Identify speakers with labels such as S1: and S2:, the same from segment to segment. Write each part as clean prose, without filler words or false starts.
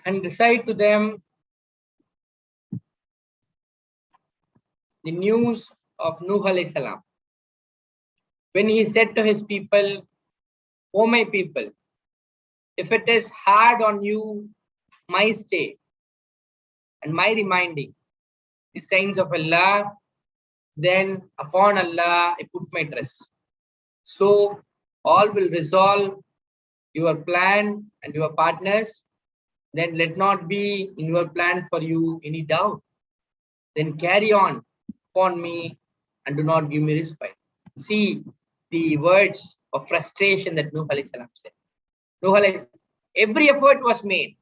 S1: and recite to them the news of Nuh alayhi salam. When he said to his people, O my people, if it is hard on you, my stay and my reminding the signs of Allah, then upon Allah I put my trust. So all will resolve your plan and your partners. Then let not be in your plan for you any doubt. Then carry on upon me and do not give me respite. See the words of frustration that Nuh alayhi salam said. Nuh alayhi, every effort was made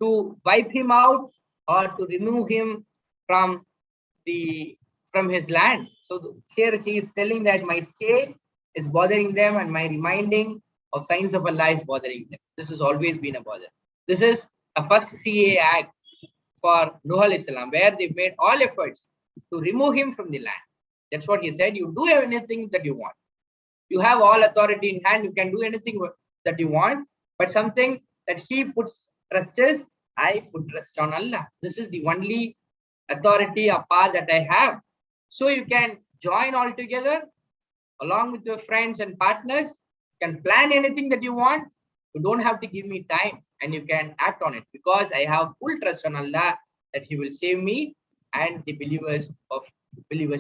S1: to wipe him out or to remove him from his land. So here he is telling that my stay is bothering them and my reminding of signs of Allah is bothering them. This has always been a bother. This is a first CA act for Nuh alayhi salam, where they've made all efforts to remove him from the land. That's what he said. You do anything that you want. You have all authority in hand. You can do anything that you want. But something that he puts trust is, I put trust on Allah. This is the only authority or power that I have. So you can join all together along with your friends and partners. You can plan anything that you want. You don't have to give me time and you can act on it because I have full trust on Allah that He will save me and the believers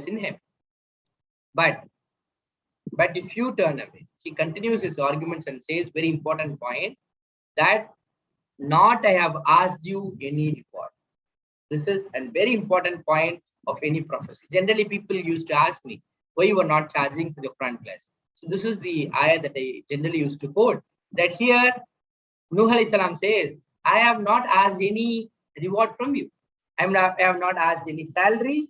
S1: in Him. But if you turn away, he continues his arguments and says, very important point, that not I have asked you any reward. This is a very important point of any prophecy. Generally, people used to ask me, why you were not charging for the front class? So this is the ayah that I generally used to quote, that here Nuh alayhi salam says, I have not asked any reward from you. I have not asked any salary,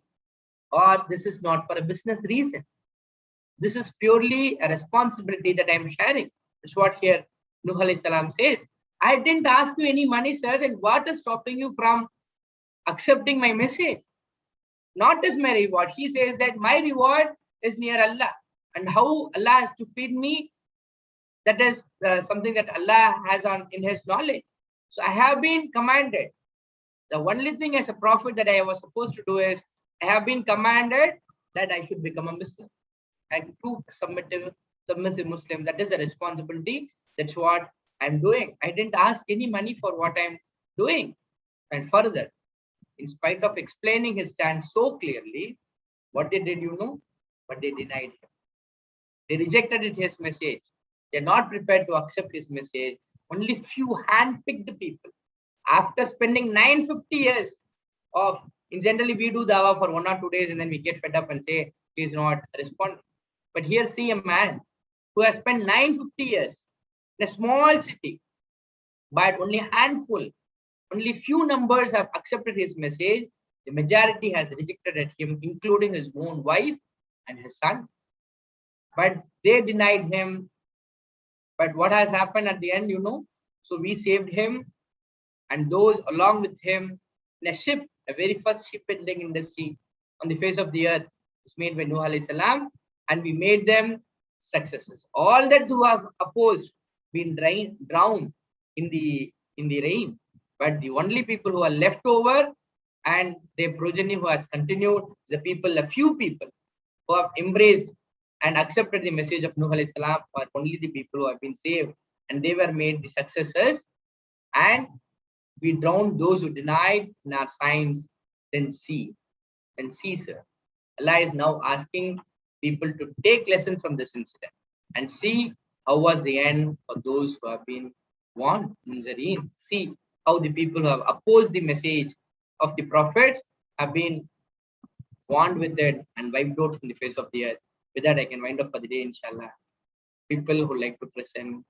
S1: or this is not for a business reason. This is purely a responsibility that I'm sharing. That's what here Nuh alayhi salam says. I didn't ask you any money, sir. Then what is stopping you from accepting my message? Not as my reward. He says that my reward is near Allah. And how Allah has to feed me, that is something that Allah has in His knowledge. So I have been commanded. The only thing as a prophet that I was supposed to do is, I have been commanded that I should become a Muslim. And true submissive Muslim, that is a responsibility. That's what I'm doing. I didn't ask any money for what I'm doing. And further, in spite of explaining his stand so clearly, what they did, you know? But they denied him. They rejected his message. They're not prepared to accept his message. Only few hand-picked people. After spending 950 years of, generally we do dawah for 1 or 2 days and then we get fed up and say, he is not responding. But here see a man who has spent 950 years in a small city, but only a handful, only few numbers have accepted his message. The majority has rejected him, including his own wife and his son. But they denied him. But what has happened at the end, you know? So we saved him and those along with him in a ship, a very first shipbuilding industry on the face of the earth is made by Nuh alayhi salam, and we made them successes. All that who have opposed been drowned in the rain. But the only people who are left over and their progeny who has continued, the people, a few people who have embraced and accepted the message of Nuh alayhi salam are only the people who have been saved, and they were made the successors. And we drowned those who denied in our signs. Then see, sir. Allah is now asking people to take lesson from this incident and see how was the end for those who have been warned. See how the people who have opposed the message of the prophets have been warned with it and wiped out from the face of the earth. With that, I can wind up for the day, inshallah. People who like to present